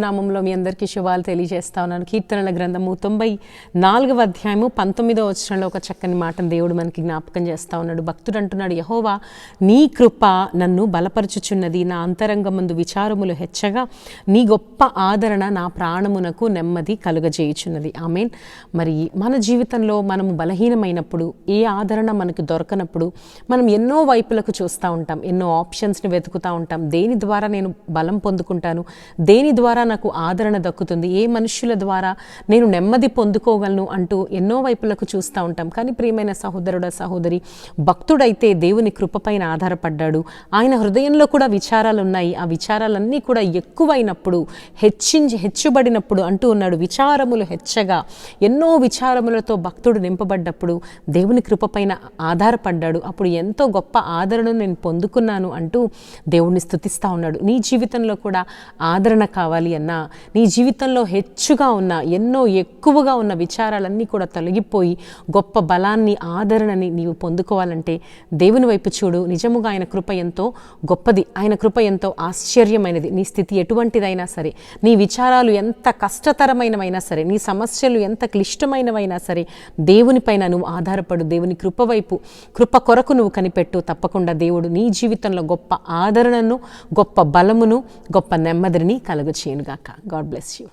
నామంలో మీ అందరికీ శుభాలు తెలియజేస్తా ఉన్నాను. కీర్తనల గ్రంథము 94వ అధ్యాయము 19వ వచనంలో ఒక చక్కని మాటను దేవుడు మనకి జ్ఞాపకం చేస్తా ఉన్నాడు. భక్తుడు అంటున్నాడు, యెహోవా నీ కృప నన్ను బలపరచుచున్నది, నా అంతరంగమందు విచారములు హెచ్చగా నీ గొప్ప ఆదరణ నా ప్రాణమునకు నెమ్మది కలుగజేయుచున్నది. ఆమేన్. మరి మన జీవితంలో మనము బలహీనమైనప్పుడు, ఏ ఆదరణ మనకు దొరకనప్పుడు మనం ఎన్నో వైపులకు చూస్తూ ఉంటాం, ఎన్నో ఆప్షన్స్ని వెతుకుతూ ఉంటాం. దేని ద్వారా నేను బలం పొందుకుంటాను, దేని ద్వారా నాకు ఆదరణ దక్కుతుంది, ఏ మనుషుల ద్వారా నేను నెమ్మది పొందుకోగలను అంటూ ఎన్నో వైపులకు చూస్తూ ఉంటాం. కానీ ప్రియమైన సహోదరుడా సహోదరి, భక్తుడైతే దేవుని కృపపైన ఆధారపడ్డాడు. ఆయన హృదయంలో కూడా విచారాలు ఉన్నాయి. ఆ విచారాలన్నీ కూడా ఎక్కువైనప్పుడు, హెచ్చుబడినప్పుడు అంటూ ఉన్నాడు, విచారములు హెచ్చగా, ఎన్నో విచారములతో భక్తుడు నింపబడ్డప్పుడు దేవుని కృపపైన ఆధారపడ్డాడు. అప్పుడు ఎంతో గొప్ప ఆదరణను నేను పొందుకున్నాను అంటూ దేవుణ్ణి స్తుతిస్తూ ఉన్నాడు. నీ జీవితంలో కూడా ఆదరణ కావాలి అన్నా, నీ జీవితంలో హెచ్చుగా ఉన్న, ఎన్నో ఎక్కువగా ఉన్న విచారాలన్నీ కూడా తొలగిపోయి గొప్ప బలాన్ని, ఆదరణని నీవు పొందుకోవాలంటే దేవుని వైపు చూడు. నిజముగా ఆయన కృప ఎంతో గొప్పది, ఆయన కృప ఎంతో ఆశ్చర్యమైనది. నీ స్థితి ఎటువంటిదైనా సరే, నీ విచారాలు ఎంత కష్టతరమైనవైనా సరే, నీ సమస్యలు ఎంత క్లిష్టమైనవైనా సరే, దేవునిపైన నువ్వు ఆధారపడు. దేవుని కృప వైపు, కృప కొరకు నువ్వు కనిపెట్టు. తప్పకుండా దేవుడు నీ జీవితంలో గొప్ప ఆదరణను, గొప్ప బలమును, గొప్ప నెమ్మదిని కలుగచేయునుగాక. God bless you.